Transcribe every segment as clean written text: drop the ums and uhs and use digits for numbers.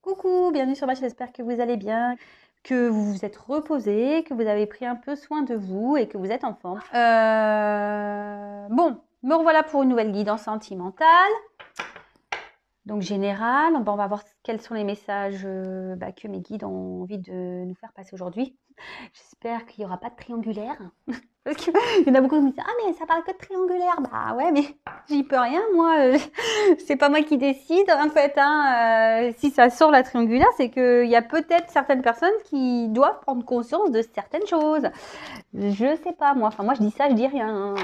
Coucou, bienvenue sur ma chaîne, j'espère que vous allez bien, que vous vous êtes reposé, que vous avez pris un peu soin de vous et que vous êtes en forme. Bon, me revoilà pour une nouvelle guidance sentimentale. Donc générale, on va voir quels sont les messages que mes guides ont envie de nous faire passer aujourd'hui. J'espère qu'il n'y aura pas de triangulaire. Parce qu'il y en a beaucoup qui me disent « Ah mais ça parle que de triangulaire !» Bah ouais, mais j'y peux rien, moi. C'est pas moi qui décide, en fait. Si ça sort la triangulaire, c'est qu'il y a peut-être certaines personnes qui doivent prendre conscience de certaines choses. Je sais pas, moi. Enfin, moi, je dis ça, je dis rien.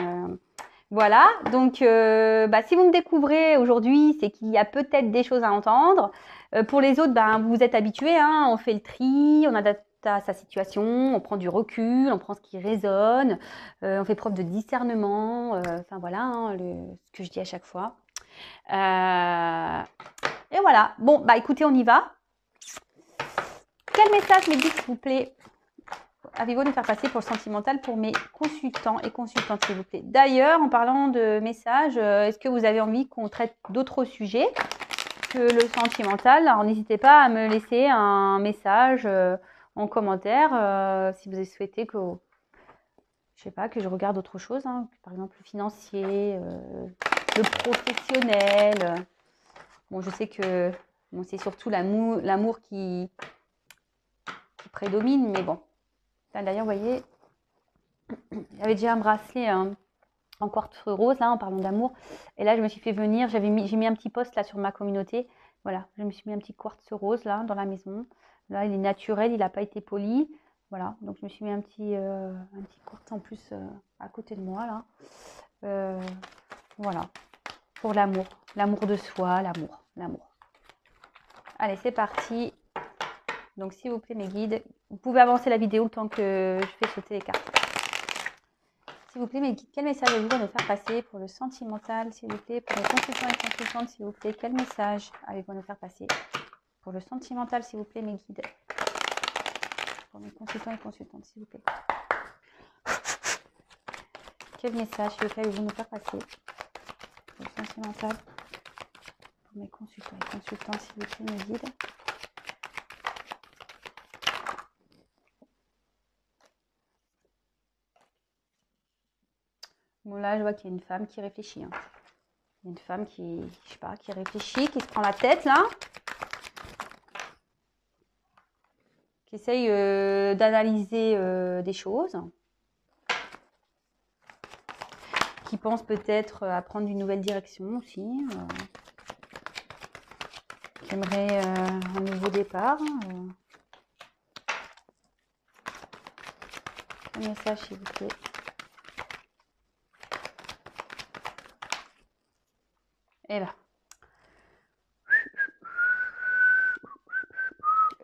Voilà, donc si vous me découvrez aujourd'hui, c'est qu'il y a peut-être des choses à entendre. Pour les autres, vous êtes habitués, on fait le tri, on adapte à sa situation, on prend du recul, on prend ce qui résonne, on fait preuve de discernement, enfin voilà, ce que je dis à chaque fois. Et voilà, bon, écoutez, on y va. Quel message me dit, s'il vous plaît, avez-vous à nous faire passer pour le sentimental pour mes consultants et consultantes, s'il vous plaît. D'ailleurs, en parlant de messages, est-ce que vous avez envie qu'on traite d'autres sujets que le sentimental? Alors, n'hésitez pas à me laisser un message en commentaire si vous souhaitez que, je sais pas, que je regarde autre chose, par exemple le financier, le professionnel. Bon, je sais que c'est surtout l'amour qui prédomine, mais bon. D'ailleurs, vous voyez, j'avais déjà un bracelet en quartz rose, là, en parlant d'amour. Et là, je me suis fait venir, j'ai mis un petit post là sur ma communauté. Voilà, je me suis mis un petit quartz rose là, dans la maison. Là, il est naturel, il n'a pas été poli. Voilà, donc je me suis mis un petit quartz en plus à côté de moi là. Voilà, pour l'amour. L'amour de soi, l'amour. Allez, c'est parti. Donc, s'il vous plaît, mes guides, vous pouvez avancer la vidéo le temps que je fais sauter les cartes. S'il vous plaît, mes guides, quel message avez-vous à nous faire passer pour le sentimental, s'il vous plaît, pour les consultants et consultantes, s'il vous plaît, quel message avez-vous à nous faire passer pour le sentimental, s'il vous plaît, mes guides, pour mes consultants et consultantes, s'il vous plaît. Quel message, s'il vous plaît, avez-vous à nous faire passer pour le sentimental, pour mes consultants et consultantes, s'il vous plaît, mes guides. Bon, là, je vois qu'il y a une femme qui réfléchit. Il y a une femme qui, je sais pas, qui réfléchit, qui se prend la tête, là. Qui essaye d'analyser des choses. Qui pense peut-être à prendre une nouvelle direction aussi. Qui aimerait un nouveau départ. Un message, s'il vous plaît. Et là.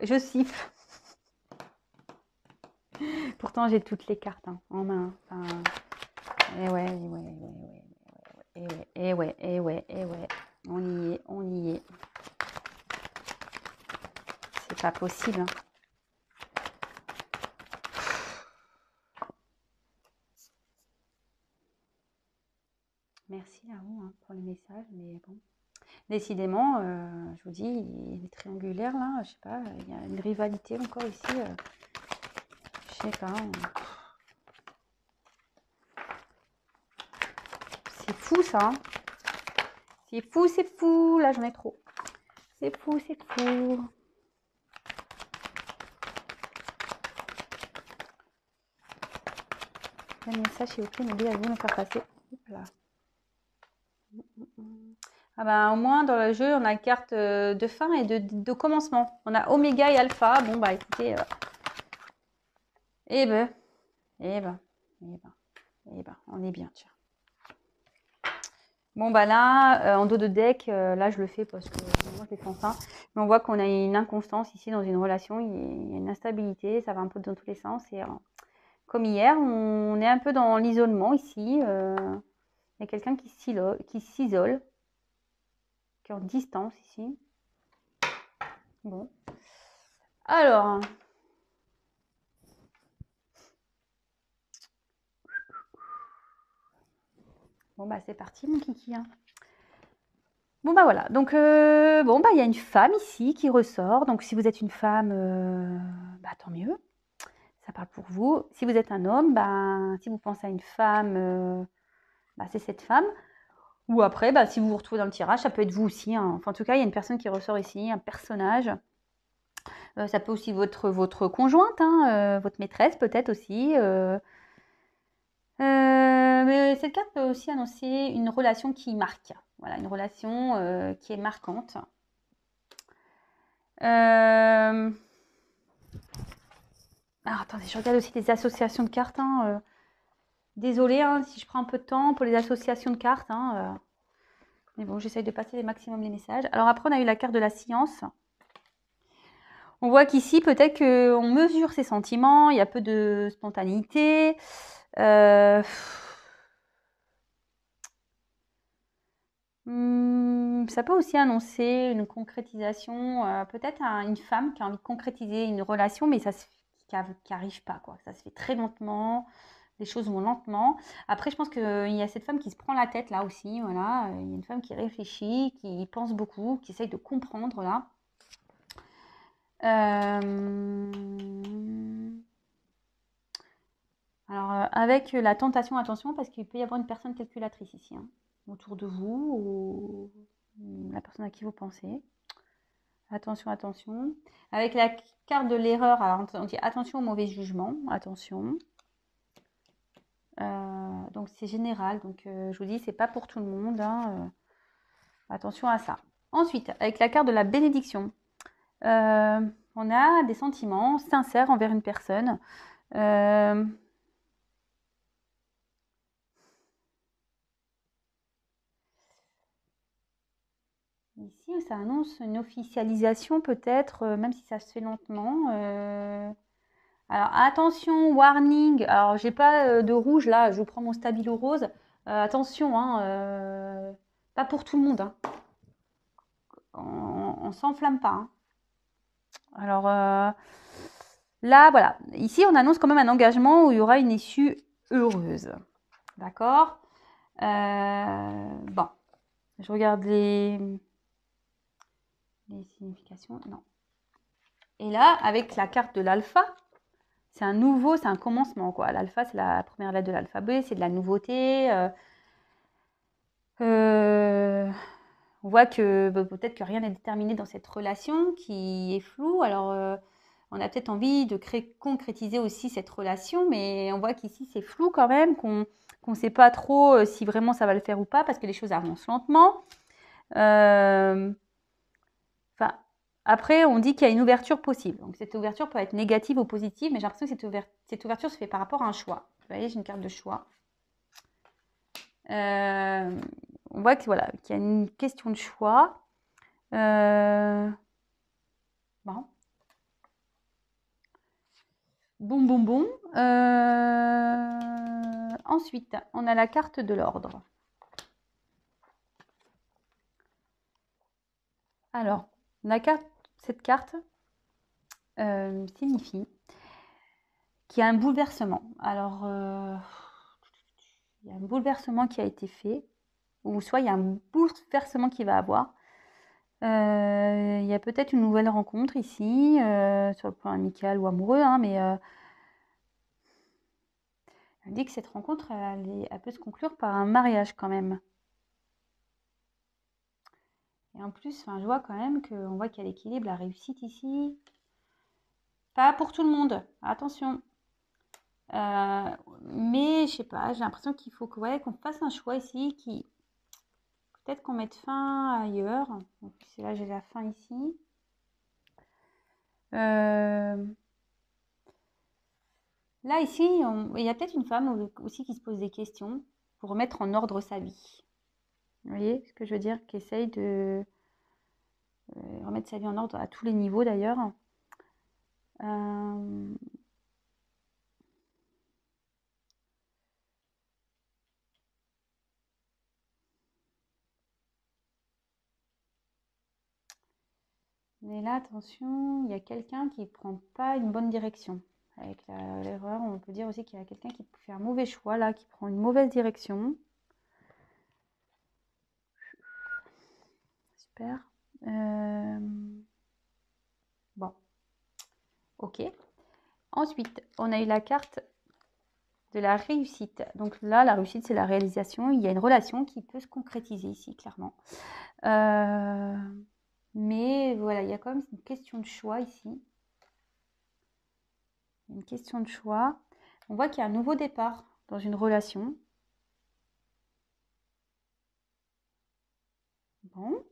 Je siffle. Pourtant, j'ai toutes les cartes en main. Enfin, et ouais. On y est. C'est pas possible. Merci à vous pour le message, mais bon. Décidément, je vous dis, il est triangulaire là, je sais pas, il y a une rivalité encore ici. Je sais pas. C'est fou ça. C'est fou. Là, j'en ai trop. C'est fou. Un message, s'il vous plaît, me dit à vous me faire passer. Là. Au moins, dans le jeu, on a carte de fin et de commencement. On a Oméga et Alpha. Bon, écoutez. On est bien, tiens. Bon, là, en dos de deck, là, je le fais parce que moi, je l'ai fait enfin. Mais on voit qu'on a une inconstance ici dans une relation. Il y a une instabilité, ça va un peu dans tous les sens. Et comme hier, on est un peu dans l'isolement ici. Il y a quelqu'un qui s'isole, qui est en distance ici. Bon. Alors. Bon, c'est parti, mon kiki. Bon, bah voilà. Donc, bon, bah, il y a une femme ici qui ressort. Donc, si vous êtes une femme, bah, tant mieux. Ça parle pour vous. Si vous êtes un homme, bah, si vous pensez à une femme, bah, c'est cette femme. Ou après, bah, si vous vous retrouvez dans le tirage, ça peut être vous aussi, hein. Enfin, en tout cas, il y a une personne qui ressort ici, un personnage. Ça peut aussi être votre conjointe, hein, votre maîtresse peut-être aussi. Mais cette carte peut aussi annoncer une relation qui marque. Voilà, une relation qui est marquante. Alors, attendez, je regarde aussi les associations de cartes, hein. Désolée, hein, si je prends un peu de temps pour les associations de cartes, hein. Mais bon, j'essaye de passer les maximum les messages. Alors après, on a eu la carte de la science. On voit qu'ici, peut-être qu'on mesure ses sentiments, il y a peu de spontanéité. Ça peut aussi annoncer une concrétisation, peut-être une femme qui a envie de concrétiser une relation, mais qui n'arrive pas, quoi. Ça se fait très lentement, les choses vont lentement. Après, je pense qu'il y a cette femme qui se prend la tête là aussi, voilà. Il y a une femme qui réfléchit, qui pense beaucoup, qui essaye de comprendre là. Alors, avec la tentation, attention, parce qu'il peut y avoir une personne calculatrice ici, hein, autour de vous, ou la personne à qui vous pensez. Attention, attention. Avec la carte de l'erreur, alors on dit attention au mauvais jugement, attention. Donc c'est général, donc je vous dis, c'est pas pour tout le monde, hein, attention à ça. Ensuite, avec la carte de la bénédiction, on a des sentiments sincères envers une personne. Ici, ça annonce une officialisation peut-être, même si ça se fait lentement. Alors attention, warning. Alors j'ai pas de rouge là, je prends mon stabilo rose. Attention, hein, pas pour tout le monde, hein. On s'enflamme pas, hein. Alors là, voilà. Ici, on annonce quand même un engagement où il y aura une issue heureuse. D'accord. Bon, je regarde les significations. Non. Et là, avec la carte de l'alpha, c'est un commencement, quoi. L'alpha, c'est la première lettre de l'alphabet, c'est de la nouveauté. On voit que peut-être que rien n'est déterminé dans cette relation qui est floue. Alors, on a peut-être envie de concrétiser aussi cette relation, mais on voit qu'ici, c'est flou quand même, qu'on ne sait pas trop si vraiment ça va le faire ou pas, parce que les choses avancent lentement. Enfin, après, on dit qu'il y a une ouverture possible. Donc, cette ouverture peut être négative ou positive, mais j'ai l'impression que cette ouverture se fait par rapport à un choix. Vous voyez, j'ai une carte de choix. On voit que, voilà, qu'il y a une question de choix. Bon. Bon. Ensuite, on a la carte de l'ordre. Alors, cette carte signifie qu'il y a un bouleversement. Alors, il y a un bouleversement qui a été fait, ou soit il y a un bouleversement qui va avoir. Il y a peut-être une nouvelle rencontre ici, sur le plan amical ou amoureux, hein, mais elle dit que cette rencontre, elle peut se conclure par un mariage quand même. Et en plus, enfin, je vois quand même qu'on voit qu'il y a l'équilibre, la réussite ici. Pas pour tout le monde, attention. Mais je sais pas, j'ai l'impression qu'il faut qu'on fasse un choix ici qui peut-être qu'on mette fin ailleurs. En plus, là, j'ai la fin ici. Là, ici, il y a peut-être une femme aussi qui se pose des questions pour remettre en ordre sa vie. Vous voyez ce que je veux dire? Qui essaye de remettre sa vie en ordre à tous les niveaux d'ailleurs. Mais là, attention, il y a quelqu'un qui ne prend pas une bonne direction. Avec l'erreur, on peut dire aussi qu'il y a quelqu'un qui fait un mauvais choix, là, qui prend une mauvaise direction. j'espère. Bon, ok. Ensuite, on a eu la carte de la réussite. Donc là, la réussite, c'est la réalisation. Il y a une relation qui peut se concrétiser ici, clairement. Mais voilà, il y a quand même une question de choix ici. Une question de choix. On voit qu'il y a un nouveau départ dans une relation. Bon.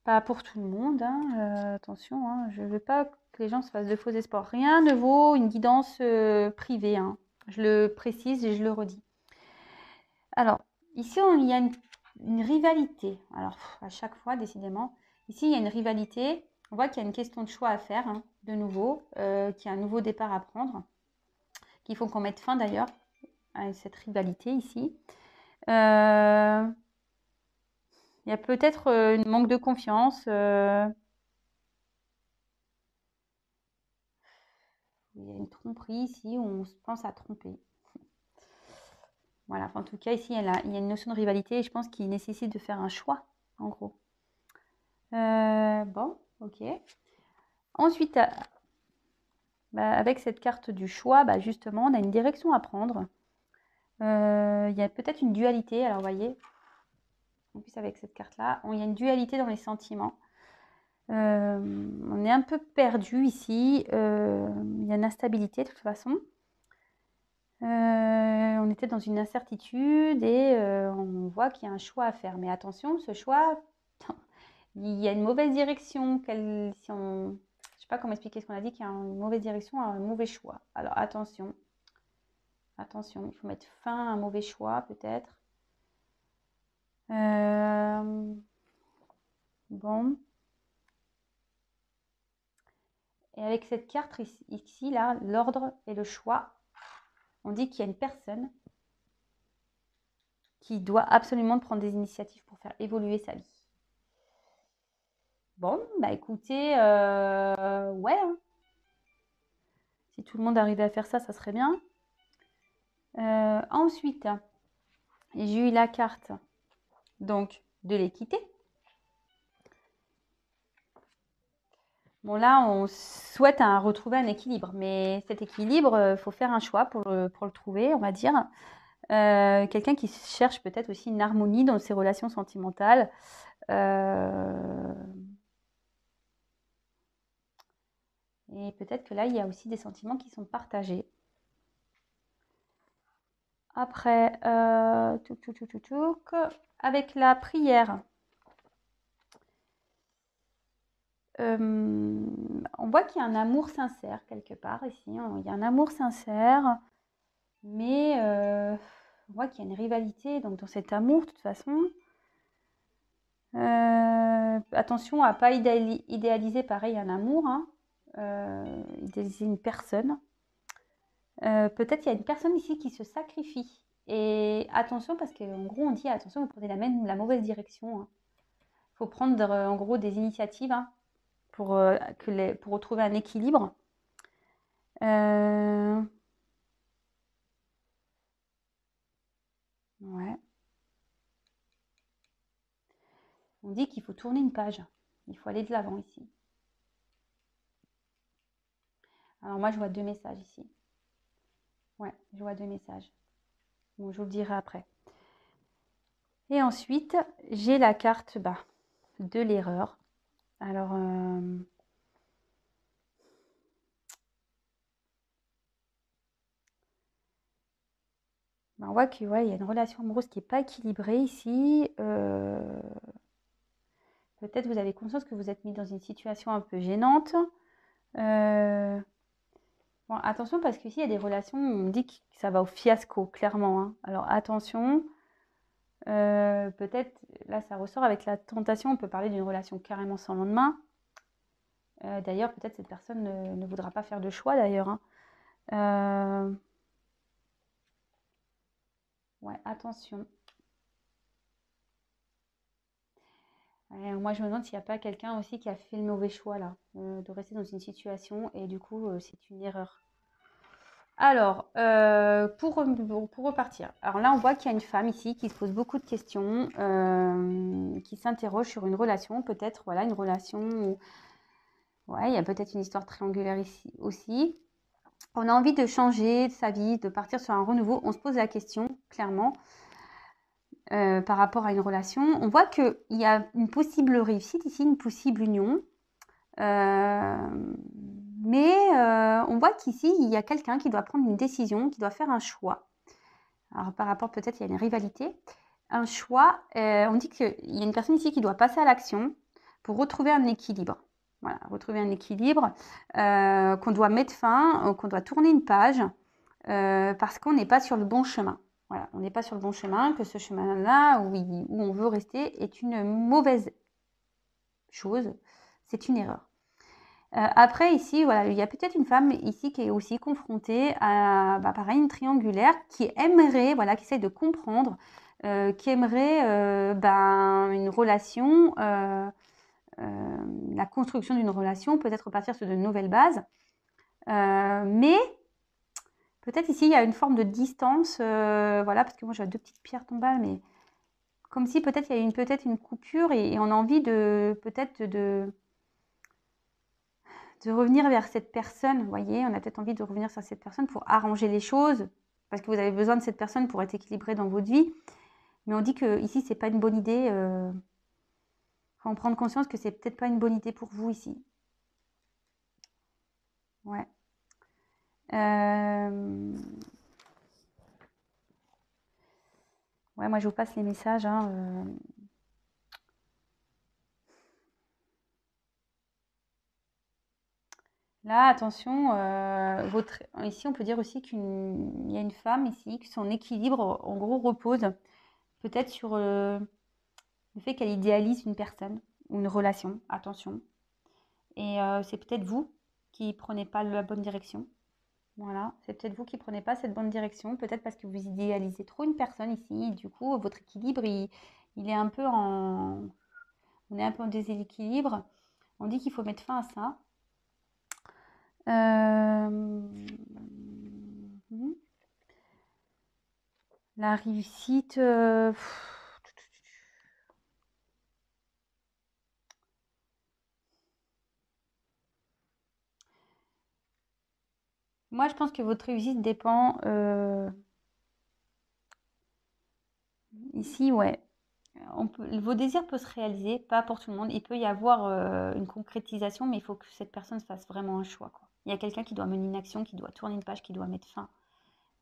Pas pour tout le monde, hein. Attention, hein. Je ne veux pas que les gens se fassent de faux espoirs. Rien ne vaut une guidance privée, hein. Je le précise et je le redis. Alors, ici, il y a une rivalité. Alors, à chaque fois, décidément, ici, il y a une rivalité. On voit qu'il y a une question de choix à faire, hein, de nouveau, qu'il y a un nouveau départ à prendre, qu'il faut qu'on mette fin d'ailleurs à cette rivalité ici. Il y a peut-être un manque de confiance. Il y a une tromperie ici où on se pense à tromper. Voilà, enfin, en tout cas, ici, il y a une notion de rivalité et je pense qu'il nécessite de faire un choix, en gros. Bon, ok. Ensuite, avec cette carte du choix, justement, on a une direction à prendre. Il y a peut-être une dualité. Alors, vous voyez, en plus avec cette carte-là, il y a une dualité dans les sentiments. On est un peu perdu ici. Il y a une instabilité de toute façon. On était dans une incertitude et on voit qu'il y a un choix à faire. Mais attention, ce choix, il y a une mauvaise direction. Je ne sais pas comment expliquer ce qu'on a dit, qu'il y a une mauvaise direction, un mauvais choix. Alors attention. Attention, il faut mettre fin à un mauvais choix peut-être. Bon. Et avec cette carte ici, là, l'ordre et le choix, on dit qu'il y a une personne qui doit absolument prendre des initiatives pour faire évoluer sa vie. Bon, écoutez, ouais. Hein. Si tout le monde arrivait à faire ça, ça serait bien. Ensuite, j'ai eu la carte donc de l'équité. Bon, là, on souhaite retrouver un équilibre, mais cet équilibre, il faut faire un choix pour le trouver, on va dire. Quelqu'un qui cherche peut-être aussi une harmonie dans ses relations sentimentales. Et peut-être que là, il y a aussi des sentiments qui sont partagés. Après, avec la prière, on voit qu'il y a un amour sincère quelque part ici. Il y a un amour sincère, mais on voit qu'il y a une rivalité donc dans cet amour de toute façon. Attention à ne pas idéaliser pareil un amour, hein. Idéaliser une personne. Peut-être qu'il y a une personne ici qui se sacrifie. Et attention, parce qu'en gros, on dit attention, vous prenez la mauvaise direction. Hein. Il faut prendre en gros des initiatives hein, pour retrouver un équilibre. Ouais. On dit qu'il faut tourner une page. Il faut aller de l'avant ici. Alors moi, je vois 2 messages ici. Ouais, je vois 2 messages. Bon, je vous le dirai après. Et ensuite, j'ai la carte de l'erreur. Alors, on voit qu'il y a une relation amoureuse qui n'est pas équilibrée ici. Peut-être vous avez conscience que vous êtes mis dans une situation un peu gênante. Bon, attention parce qu'ici, il y a des relations où on dit que ça va au fiasco, clairement. Hein. Alors, attention. Peut-être, là, ça ressort avec la tentation. On peut parler d'une relation carrément sans lendemain. D'ailleurs, peut-être cette personne ne voudra pas faire de choix, d'ailleurs. Hein. Ouais, attention. Moi, je me demande s'il n'y a pas quelqu'un aussi qui a fait le mauvais choix, là, de rester dans une situation et du coup, c'est une erreur. Alors, pour repartir. Alors là, on voit qu'il y a une femme ici qui se pose beaucoup de questions, qui s'interroge sur une relation, peut-être, voilà, une relation où, ouais, il y a peut-être une histoire triangulaire ici aussi. On a envie de changer sa vie, de partir sur un renouveau. On se pose la question, clairement, par rapport à une relation. On voit qu'il y a une possible réussite ici, une possible union. Mais on voit qu'ici, il y a quelqu'un qui doit prendre une décision, qui doit faire un choix. Alors, par rapport, peut-être, il y a une rivalité. Un choix, on dit qu'il y a une personne ici qui doit passer à l'action pour retrouver un équilibre. Voilà, retrouver un équilibre, qu'on doit mettre fin, qu'on doit tourner une page, parce qu'on n'est pas sur le bon chemin. Voilà, on n'est pas sur le bon chemin, que ce chemin-là, où on veut rester, est une mauvaise chose, c'est une erreur. Après, ici, voilà, il y a peut-être une femme ici qui est aussi confrontée à, pareil, une triangulaire qui aimerait, voilà, qui essaie de comprendre, qui aimerait une relation, la construction d'une relation, peut-être partir sur de nouvelles bases. Mais peut-être ici, il y a une forme de distance, voilà, parce que moi, j'ai 2 petites pierres tombales, mais comme si peut-être il y a peut-être une coupure et on a envie de peut-être de revenir vers cette personne, vous voyez, on a peut-être envie de revenir sur cette personne pour arranger les choses, parce que vous avez besoin de cette personne pour être équilibré dans votre vie. Mais on dit que ici, c'est pas une bonne idée. Faut en prendre conscience que c'est peut-être pas une bonne idée pour vous ici. Ouais. Ouais, moi je vous passe les messages. Hein, Là, attention, ici on peut dire aussi qu'il y a une femme ici, que son équilibre en gros repose peut-être sur le fait qu'elle idéalise une personne ou une relation. Attention. Et c'est peut-être vous qui prenez pas la bonne direction. Voilà, c'est peut-être vous qui prenez pas cette bonne direction, peut-être parce que vous idéalisez trop une personne ici. Du coup, votre équilibre, il est un peu on est un peu en déséquilibre. On dit qu'il faut mettre fin à ça. La réussite. Moi, je pense que votre réussite dépend. Ici, ouais. Vos désirs peuvent se réaliser, pas pour tout le monde. Il peut y avoir une concrétisation, mais il faut que cette personne fasse vraiment un choix, quoi. Il y a quelqu'un qui doit mener une action, qui doit tourner une page, qui doit mettre fin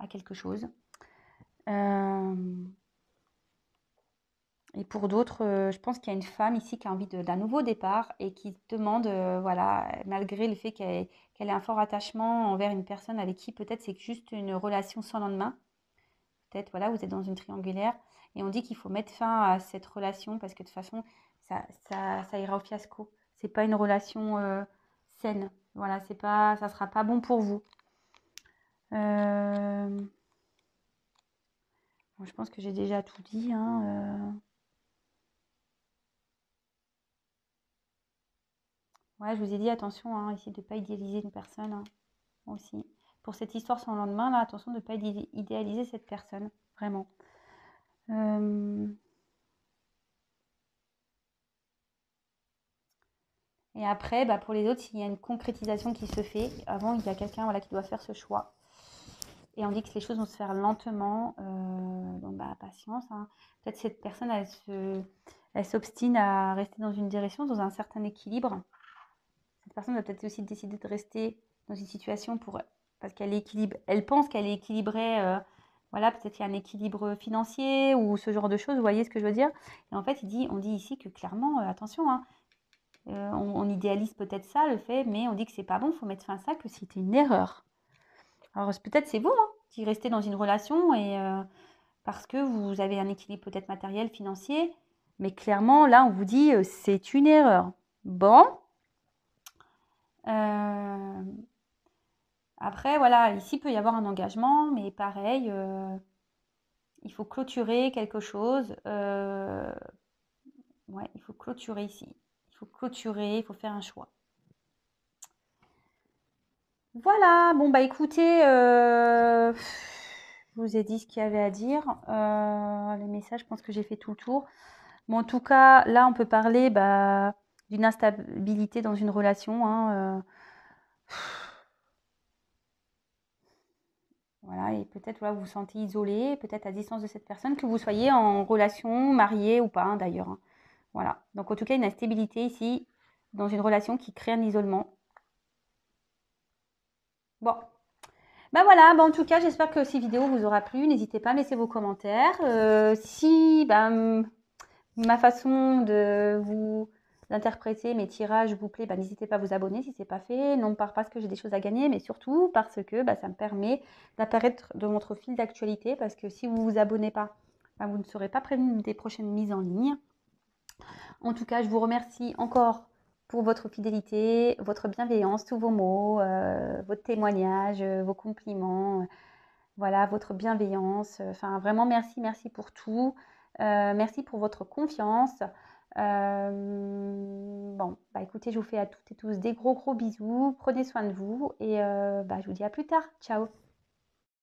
à quelque chose. Et pour d'autres, je pense qu'il y a une femme ici qui a envie d'un nouveau départ et qui demande, voilà, malgré le fait qu'elle ait un fort attachement envers une personne avec qui peut-être c'est juste une relation sans lendemain. Peut-être, voilà, vous êtes dans une triangulaire et on dit qu'il faut mettre fin à cette relation parce que de toute façon, ça ira au fiasco. C'est pas une relation saine. Voilà, ça sera pas bon pour vous. Bon, je pense que j'ai déjà tout dit. Hein, Ouais, je vous ai dit attention, hein, ici de ne pas idéaliser une personne hein, aussi. Pour cette histoire sans lendemain, là, attention de ne pas idéaliser cette personne, vraiment. Et après, pour les autres, s'il y a une concrétisation qui se fait, avant, il y a quelqu'un voilà, qui doit faire ce choix. Et on dit que les choses vont se faire lentement, donc patience. Hein. Peut-être cette personne, elle s'obstine à rester dans une direction, dans un certain équilibre. Cette personne va peut-être aussi décider de rester dans une situation parce qu'elle équilibre, elle pense qu'elle est équilibrée. Voilà, peut-être qu'il y a un équilibre financier ou ce genre de choses. Vous voyez ce que je veux dire? Et en fait, on dit ici que clairement, attention, hein, on idéalise peut-être ça, le fait, mais on dit que c'est pas bon. Il faut mettre fin à ça, que c'était une erreur. Alors peut-être c'est vous hein, qui restez dans une relation et parce que vous avez un équilibre peut-être matériel, financier, mais clairement là on vous dit c'est une erreur. Bon. Après, voilà, ici, il peut y avoir un engagement, mais pareil, il faut clôturer quelque chose. Ouais, il faut clôturer ici. Il faut clôturer, il faut faire un choix. Voilà, bon bah écoutez, je vous ai dit ce qu'il y avait à dire. Les messages, je pense que j'ai fait tout le tour. Bon, en tout cas, là, on peut parler bah, d'une instabilité dans une relation, hein, voilà, et peut-être voilà, vous vous sentez isolé, peut-être à distance de cette personne, que vous soyez en relation, marié ou pas, hein, d'ailleurs, hein. Voilà. Donc, en tout cas, une instabilité ici dans une relation qui crée un isolement. Bon, ben voilà, ben en tout cas, j'espère que ces vidéos vous aura plu. N'hésitez pas à laisser vos commentaires. Si ben, ma façon de vous d'interpréter mes tirages vous plaît, ben, n'hésitez pas à vous abonner si ce n'est pas fait. Non pas parce que j'ai des choses à gagner, mais surtout parce que ben, ça me permet d'apparaître dans votre fil d'actualité. Parce que si vous ne vous abonnez pas, ben, vous ne serez pas prévenu des prochaines mises en ligne. En tout cas, je vous remercie encore pour votre fidélité, votre bienveillance, tous vos mots, votre témoignage, vos compliments, voilà, votre bienveillance. Enfin, vraiment, merci, merci pour tout. Merci pour votre confiance. Bon, bah écoutez, je vous fais à toutes et tous des gros, gros bisous. Prenez soin de vous et bah, je vous dis à plus tard. Ciao.